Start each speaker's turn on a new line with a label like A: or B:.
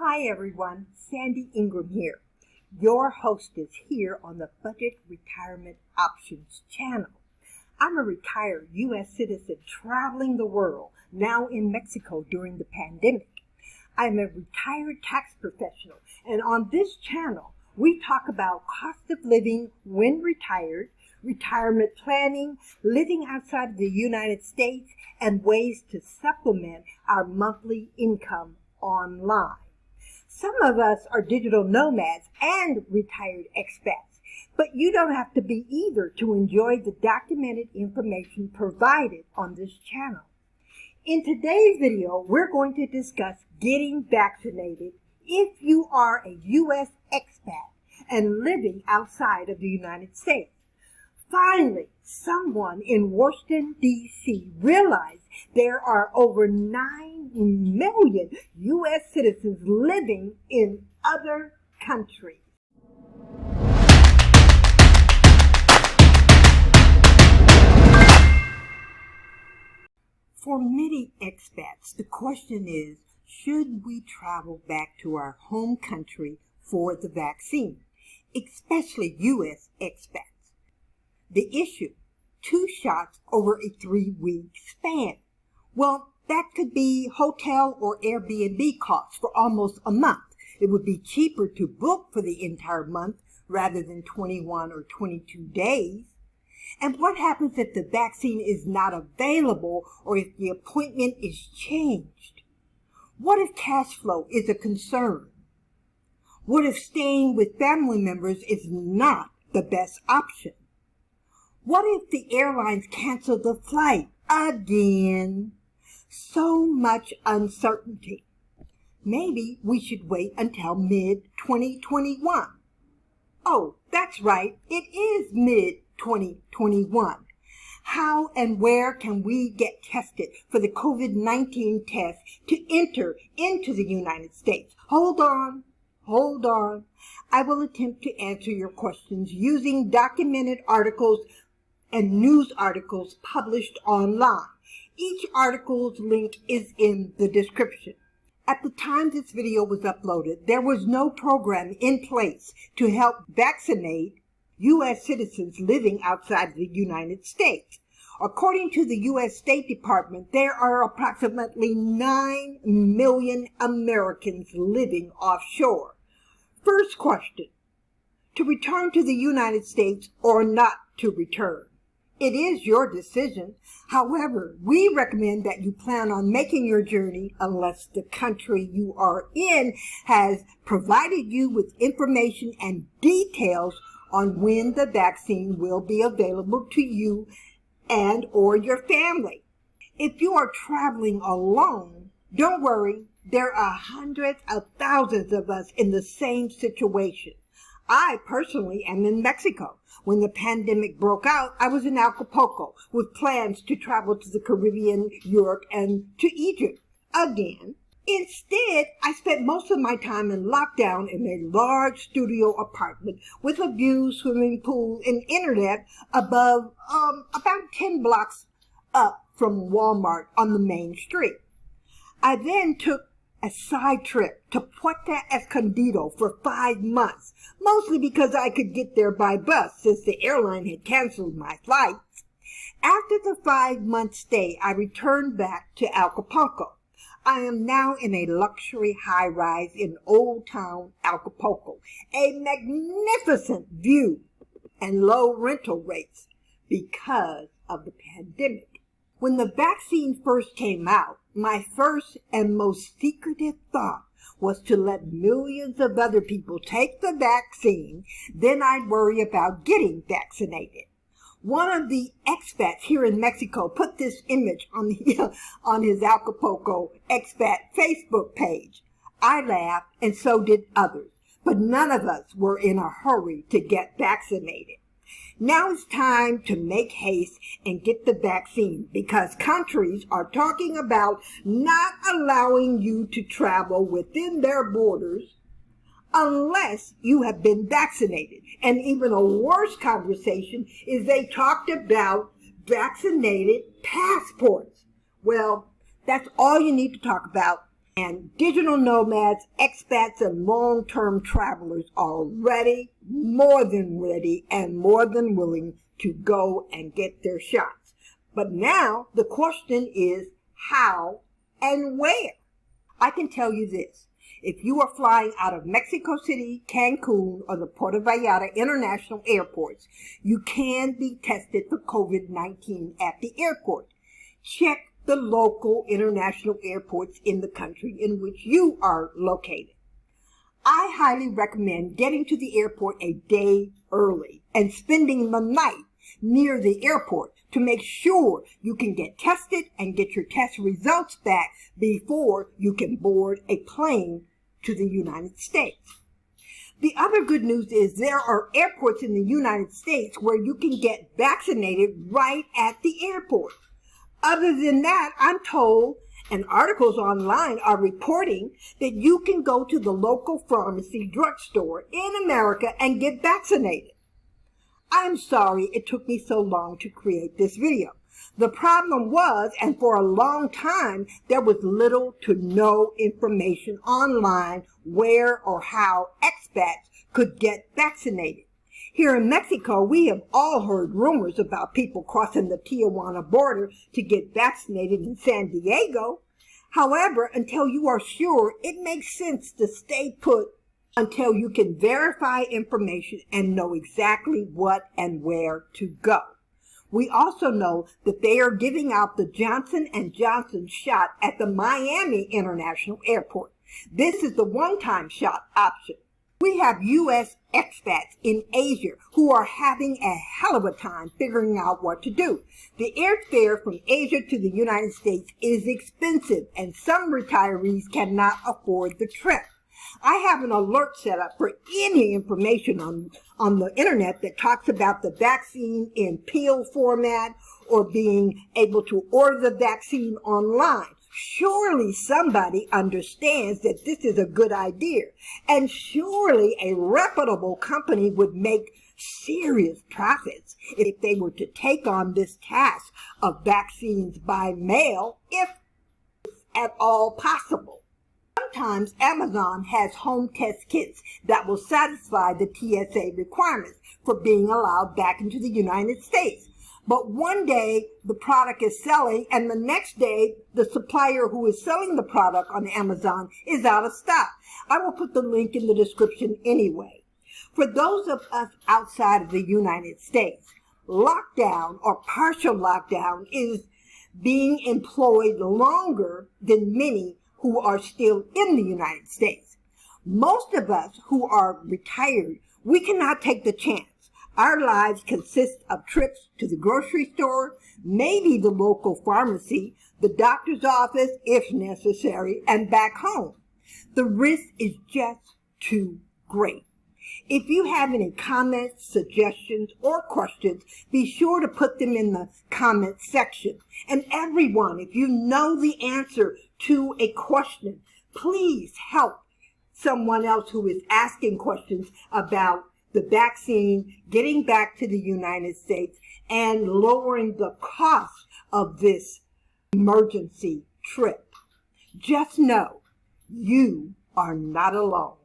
A: Hi everyone, Sandy Ingram here, your hostess here on the Budget Retirement Options channel. I'm a retired U.S. citizen traveling the world, now in Mexico during the pandemic. I'm a retired tax professional, and on this channel, we talk about cost of living when retired, retirement planning, living outside of the United States, and ways to supplement our monthly income online. Some of us are digital nomads and retired expats, but you don't have to be either to enjoy the documented information provided on this channel. In today's video, we're going to discuss getting vaccinated if you are a U.S. expat and living outside of the United States. Finally, someone in Washington, D.C. realized there are over 9 million U.S. citizens living in other countries. For many expats, the question is, should we travel back to our home country for the vaccine, especially U.S. expats? The issue, 2 shots over a 3-week span. Well, that could be hotel or Airbnb costs for almost a month. It would be cheaper to book for the entire month rather than 21 or 22 days. And what happens if the vaccine is not available or if the appointment is changed? What if cash flow is a concern? What if staying with family members is not the best option? What if the airlines cancel the flight again? So much uncertainty. Maybe we should wait until mid-2021. Oh, that's right. It is mid-2021. How and where can we get tested for the COVID-19 test to enter into the United States? Hold on. I will attempt to answer your questions using documented articles and news articles published online. Each article's link is in the description. At the time this video was uploaded, there was no program in place to help vaccinate U.S. citizens living outside the United States. According to the U.S. State Department, there are approximately 9 million Americans living offshore. First question, to return to the United States or not to return? It is your decision. However, we recommend that you plan on making your journey unless the country you are in has provided you with information and details on when the vaccine will be available to you and or your family. If you are traveling alone, don't worry. There are hundreds of thousands of us in the same situation. I personally am in Mexico. When the pandemic broke out, I was in Acapulco with plans to travel to the Caribbean, Europe, and to Egypt again. Instead, I spent most of my time in lockdown in a large studio apartment with a view, swimming pool, and internet above about 10 blocks up from Walmart on the main street. I then took a side trip to Puerto Escondido for 5 months, mostly because I could get there by bus since the airline had canceled my flights. After the 5-month stay, I returned back to Acapulco. I am now in a luxury high-rise in Old Town Acapulco, a magnificent view and low rental rates because of the pandemic. When the vaccine first came out, my first and most secretive thought was to let millions of other people take the vaccine, then I'd worry about getting vaccinated. One of the expats here in Mexico put this image on his Acapulco expat Facebook page. I laughed, and so did others, but none of us were in a hurry to get vaccinated. Now it's time to make haste and get the vaccine because countries are talking about not allowing you to travel within their borders unless you have been vaccinated. And even a worse conversation is they talked about vaccinated passports. Well, that's all you need to talk about. And digital nomads, expats, and long-term travelers are ready, more than ready, and more than willing to go and get their shots. But now the question is how and where. I can tell you this. If you are flying out of Mexico City, Cancun, or the Puerto Vallarta international airports, you can be tested for COVID-19 at the airport. Check the local international airports in the country in which you are located. I highly recommend getting to the airport a day early and spending the night near the airport to make sure you can get tested and get your test results back before you can board a plane to the United States. The other good news is there are airports in the United States where you can get vaccinated right at the airport. Other than that, I'm told, and articles online are reporting, that you can go to the local pharmacy drugstore in America and get vaccinated. I'm sorry it took me so long to create this video. The problem was, and for a long time, there was little to no information online where or how expats could get vaccinated. Here in Mexico, we have all heard rumors about people crossing the Tijuana border to get vaccinated in San Diego. However, until you are sure, it makes sense to stay put until you can verify information and know exactly what and where to go. We also know that they are giving out the Johnson & Johnson shot at the Miami International Airport. This is the one-time shot option. We have U.S. expats in Asia who are having a hell of a time figuring out what to do. The airfare from Asia to the United States is expensive, and some retirees cannot afford the trip. I have an alert set up for any information on the internet that talks about the vaccine in pill format or being able to order the vaccine online. Surely somebody understands that this is a good idea, and surely a reputable company would make serious profits if they were to take on this task of vaccines by mail, if at all possible. Sometimes Amazon has home test kits that will satisfy the TSA requirements for being allowed back into the United States. But one day the product is selling, and the next day the supplier who is selling the product on Amazon is out of stock. I will put the link in the description anyway. For those of us outside of the United States, lockdown or partial lockdown is being employed longer than many who are still in the United States. Most of us who are retired, we cannot take the chance. Our lives consist of trips to the grocery store, maybe the local pharmacy, the doctor's office if necessary, and back home. The risk is just too great. If you have any comments, suggestions, or questions, be sure to put them in the comments section. And everyone, if you know the answer to a question, please help someone else who is asking questions about the vaccine, getting back to the United States, and lowering the cost of this emergency trip. Just know you are not alone.